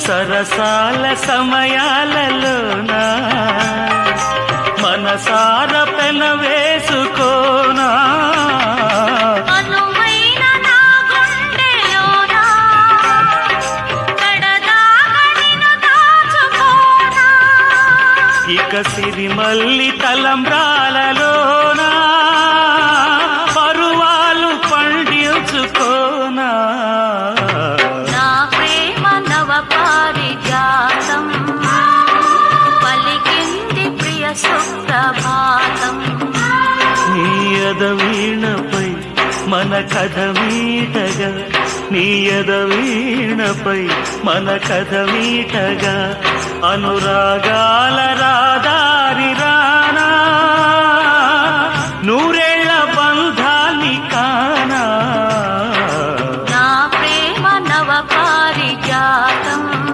సరసాల సమయాలలోనా మనసార పెన వేసుకోనా ఇక సిరిమల్లి తలంబ్రాలలోనా పరువాలు పండించుకోనా నా ప్రేమ నవ పారిజాతం పలికింది ప్రియ సుప్రభాతం నీ ఎదవీణపై మన కథ మీటగా నీ ఎదవీణపై మన కథ మీటగా అనురాగాల రాదారి